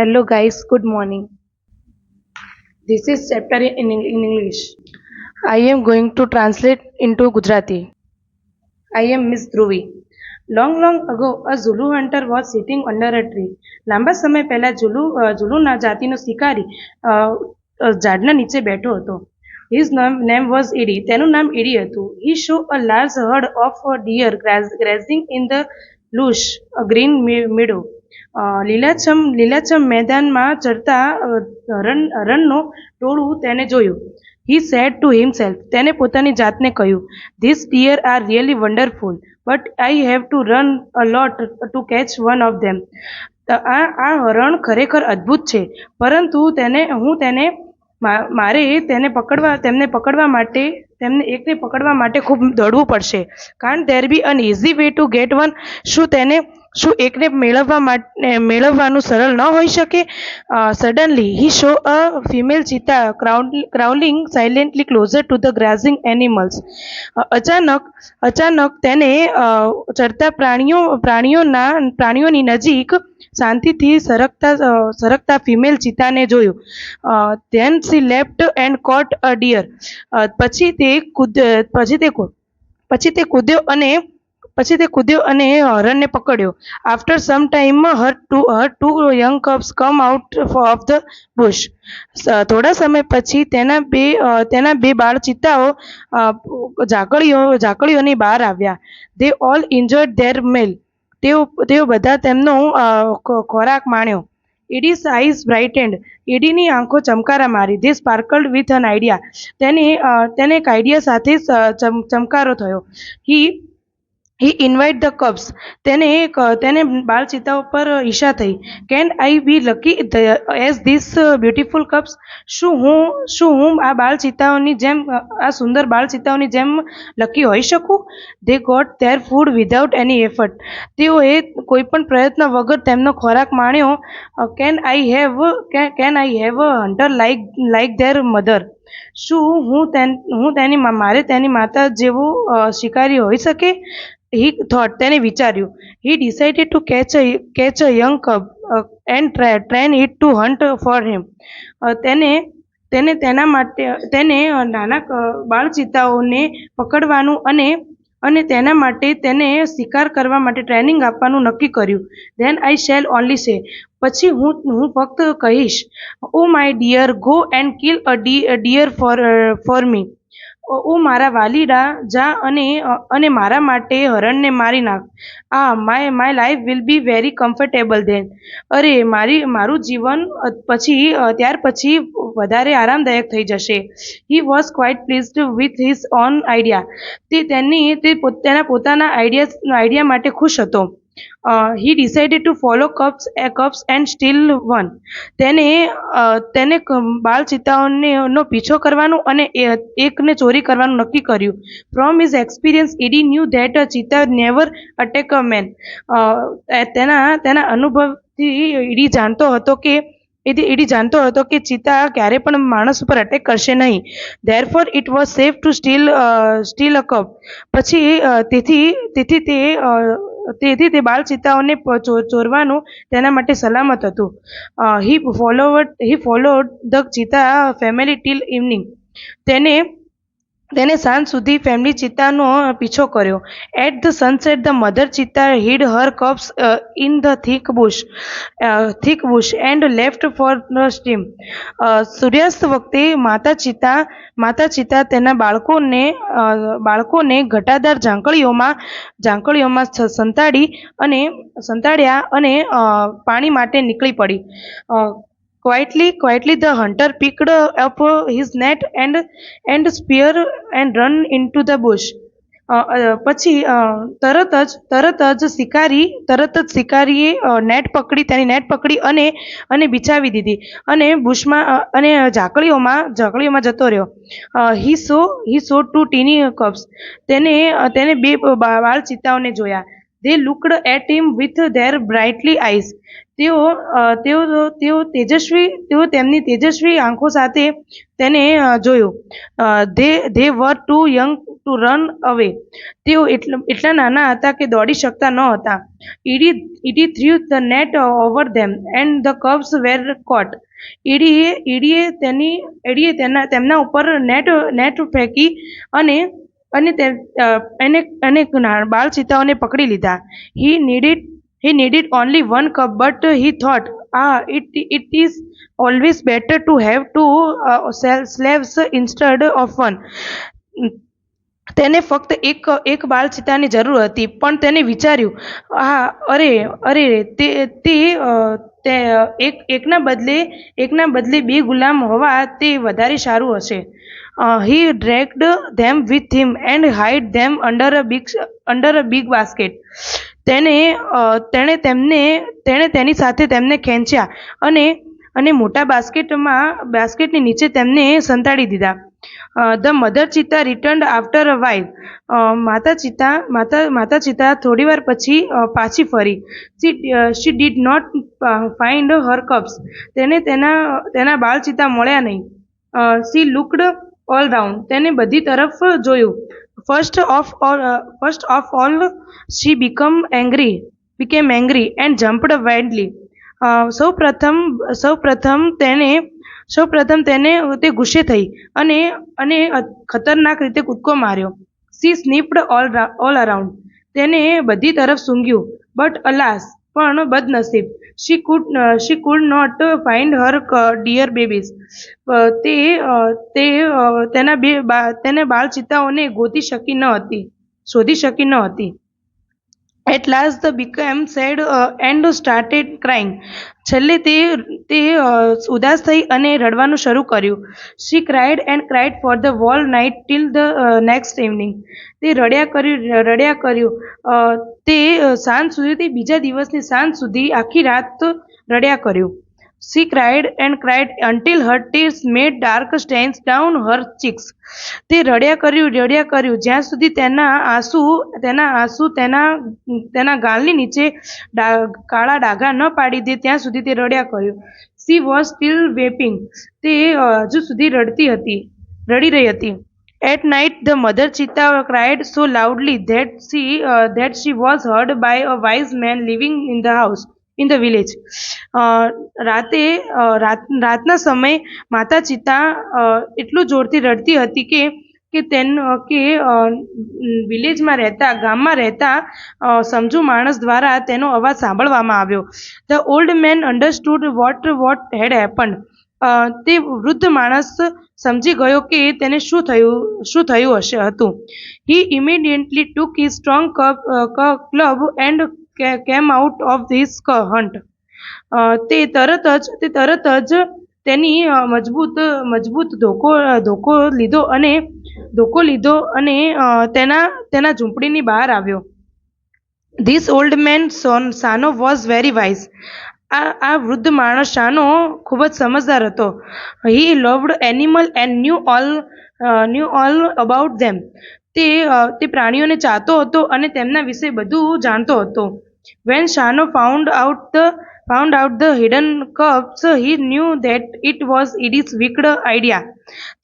Hello guys, good morning. This is chapter in English. I am going to translate into Gujarati. I am Miss Dhruvi. Long ago, a Zulu hunter was sitting under a tree. લાંબા સમય પહેલા ઝુલુના જાતિનો શિકારી ઝાડના નીચે બેઠો હતો. His name was Edie. તેનું નામ એડી હતું. He saw a large herd of deer grazing in the lush, a green meadow. લીલાછમ મેદાનમાં ચરતા હરણનો ટોળું તેને જોયું. He said to himself, તેને પોતાની જાતને કહ્યું, These deer are really wonderful, but I have to run a lot to catch one of them. આ હરણ ખરેખર અદ્ભુત છે, પરંતુ મારે તેમને પકડવા માટે ખૂબ દોડવું પડશે. Can't there be an easy way to get one? શું એકને મેળવવાનું સરળ ન હોઈ શકે? Suddenly he saw a female cheetah crawling silently closer to the grazing animals. અચાનક તેને ચરતા પ્રાણીઓની નજીક શાંતિથી સરકતા ફિમેલ ચિતાને જોયું. Then she leapt and caught a deer. પછી તે કૂદ્યો અને હરણને પકડ્યો. After some time, her two young cubs come out of the bush. થોડા સમય પછી તેના બે બાળ ચિત્તાઓ ઝાકળીઓની બહાર આવ્યા. They all enjoyed their meal. તેઓ બધા તેમનો ખોરાક માણ્યો. Edie's eyes brightened. એડીની આંખો ચમકારા મારી. They sparkled with an idea. તેને એક આઈડિયા સાથે ચમકારો થયો. He invited the cubs. તેને બાળ ચિત્તાઓ પર ઈચ્છા થઈ. Can I be lucky as these beautiful cubs? શું હું આ સુંદર બાળ ચિત્તાઓની જેમ લકી હોઈ શકું? They got their food without any effort. તેઓએ કોઈ પણ પ્રયત્ન વગર તેમનો ખોરાક માણ્યો. Can I have a hunter like their mother? શું મારે તેની માતા જેવો શિકારી હોઈ શકે? He thought. તેને વિચાર્યું. He decided to catch a young cub and train it to hunt for him. તેને નાના બાળ ચિત્તાઓને પકડવાનું અને તેના માટે તેને શિકાર કરવા માટે ટ્રેનિંગ આપવાનું નક્કી કર્યું. Then I shall only say. પછી હું ફક્ત કહીશ, Oh my dear, go and kill a deer for me. ઓ મારા વાલીડા, જા અને મારા માટે હરણને મારી નાખ. My life will be very comfortable then. અરે મારું જીવન ત્યાર પછી વધારે આરામદાયક થઈ જશે. He was quite pleased with his own idea. તે તેના પોતાના આઈડિયા માટે ખુશ હતો. He decided to follow cubs and steal one. તેને બાળ ચિત્તાઓનો પીછો કરવાનું અને એકને ચોરી કરવાનું નક્કી કર્યું. From his experience, Edie knew that a cheetah never attack a man. તેના અનુભવથી એડી જાણતો હતો કે ચિત્તા ક્યારે પણ માણસ ઉપર અટેક કરશે નહીં. Therefore it was safe to steal a cub. તેથી તે બાળ ચિત્તાઓને ચોરવાનું તેના માટે સલામત હતું. He followed the cheetah family till evening. તેને સાંજ સુધી ફેમિલી ચિત્તાનો પીછો કર્યો. At the sunset, the mother cheetah hid her cubs in the thick bush and left for the stream. સૂર્યાસ્ત વખતે માતા ચિત્તા તેના બાળકોને ઘટાદાર ઝાંકળીઓમાં સંતાડ્યા અને પાણી માટે નીકળી પડી. Quietly the hunter picked up his net and spear and ran into the bush. પછી તરત જ શિકારીએ તેની નેટ પકડી અને બિછાવી દીધી અને બુશમાં અને ઝાકળીઓમાં જતો રહ્યો. He saw two teeny cubs. તેને બે બાળ ચિત્તાઓને જોયા. They looked at him with their brightly eyes. તેઓ તેમની તેજસ્વી આંખો સાથે તેને જોયું. They were too young two run અવે. તેઓ એટલા નાના હતા કે દોડી શકતા ન હતા. Edie threw the net over them, and the cubs were caught. ADA તેમના ઉપર નેટ ફેંકી અને બાળચીતાઓને પકડી લીધા. He needed only one cup, but he thought, it is always better to have two slaves instead of one. તેને ફક્ત એક બાળચીતાની જરૂર હતી, પણ તેને વિચાર્યું, એકના બદલે બે ગુલામ હોવા તે વધારે સારું હશે. He dragged them with him and hid them under a big basket. તેણે તેની સાથે તેમને ખેંચ્યા અને મોટા બાસ્કેટની નીચે તેમને સંતાડી દીધા. The mother cheetah returned after a while. માતા ચિતા થોડીવાર પછી પાછી ફરી. She did not find her cubs. તેને તેના બાળચીતા મળ્યા નહીં. She looked all round. તેને બધી તરફ જોયું. First of all, she became angry and jumped wildly. સૌપ્રથમ તે ગુસ્સે થઈ અને ખતરનાક રીતે કૂદકો માર્યો. She sniffed all around. તેને બધી તરફ સૂંઘ્યું. But alas, પણ બદનસીબ, she could not find her dear babies. તેને બાળચીતાઓને શોધી શકી ન હતી. At last the became sad and started crying. છેલ્લે તે ઉદાસ થઈ અને રડવાનું શરૂ કર્યું. She cried and cried for the whole night till the next evening. તે રડ્યા કર્યું. તે બીજા દિવસની સાંજ સુધી આખી રાત રડ્યા કર્યું. She cried and cried until her tears made dark stains down her cheeks. તે રડ્યા કર્યું જ્યાં સુધી તેના આંસુ તેના ગાલની નીચે કાળા ડાઘા ન પાડી દે ત્યાં સુધી તે રડ્યા કર્યું. She was still weeping. તે હજુ સુધી રડી રહી હતી. At night the mother cheetah cried so loudly that she was heard by a wise man living in the village. રાતના સમયે માતા ચિતા એટલું જોરથી રડતી હતી કે ગામમાં રહેતા સમજુ માણસ દ્વારા તેનો અવાજ સાંભળવામાં આવ્યો. The old man understood what had happened. તે વૃદ્ધ માણસ સમજી ગયો કે તેને શું થયું હતું. He immediately took his strong club and came out of his hunt. તે તરત જ તેની મજબૂત ધોકો લીધો અને તેના ઝૂંપડીની બહાર આવ્યો. This old man Sano was very wise. આ વૃદ્ધ માણસ શાનો ખૂબ જ સમજદાર હતો. He loved animal and knew all about them. તે પ્રાણીઓને ચાહતો હતો અને તેમના વિશે બધું જાણતો હતો. When Shano found out the hidden cubs, he knew that it was Edie's wicked idea.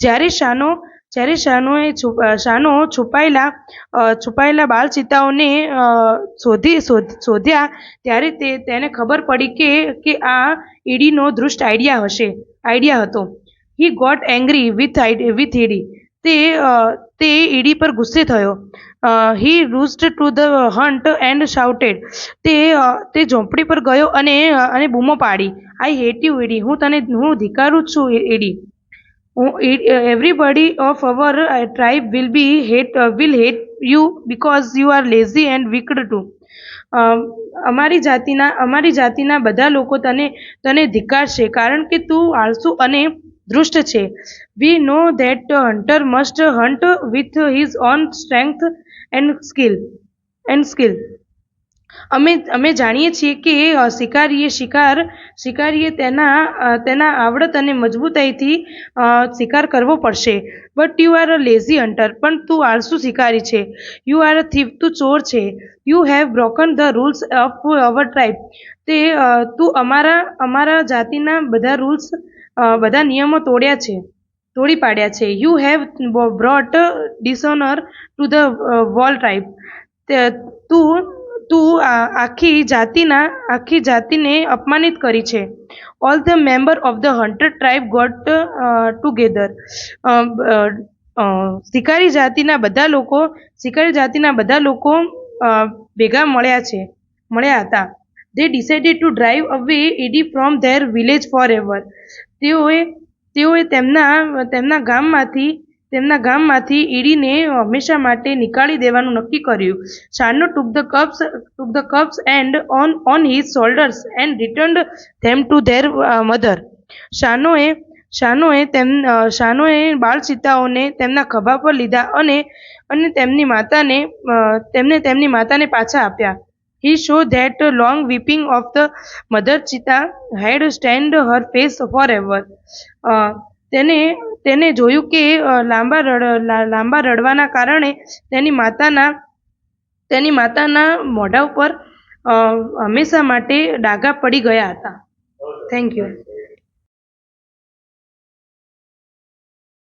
જ્યારે શાનોએ છુપાયેલા બાળચીતાઓને શોધ્યા ત્યારે તેને ખબર પડી કે આ એડીનો દુષ્ટ આઈડિયા હતો. He got angry with Edie. તે એડી પર ગુસ્સે થયો. He rushed to the hut and shouted. તે ઝૂંપડી પર ગયો અને બૂમો પાડી. I hate you, Edie. હું ધિક્કારું છું, એડી. Everybody of our tribe will hate you because you are lazy and wicked too. અમારી જાતિના બધા લોકો તને ધિક્કારશે કારણ કે તું આળસુ અને દુષ્ટ છે. We know that a hunter must hunt with his own strength and skill. અમે જાણીએ છીએ કે શિકારીએ તેના આવડત અને મજબૂતાઈથી શિકાર કરવો પડશે. But you are a lazy hunter. પણ તું આળસુ શિકારી છે. You are a thief. તું ચોર છે. You have broken the rules of our tribe. તું અમારા જાતિના બધા નિયમો તોડ્યા છે. તોડી પાડ્યા છે. You have brought dishonour to the whole tribe. તું તું આખી જાતિને અપમાનિત કરી છે. All the member of the hunter tribe got together. શિકારી જાતિના બધા લોકો ભેગા મળ્યા હતા. They decided to drive away Eddie from their village forever. તેઓએ તેમના ગામમાંથી ઈડીને હંમેશા માટે નીકાળી દેવાનું નક્કી કર્યું. શાનો took the cups and on his shoulders and returned them to their mother. શાનોએ બાળચિત્તાઓને તેમના ખભા પર લીધા અને તેમની માતાને પાછા આપ્યા. He showed that long weeping of the mother cheetah had stained her face forever. તેને જોયું કે લાંબા રડવાના કારણે તેની માતાના મોઢા ઉપર હંમેશા માટે ડાઘા પડી ગયા હતા. Thank you.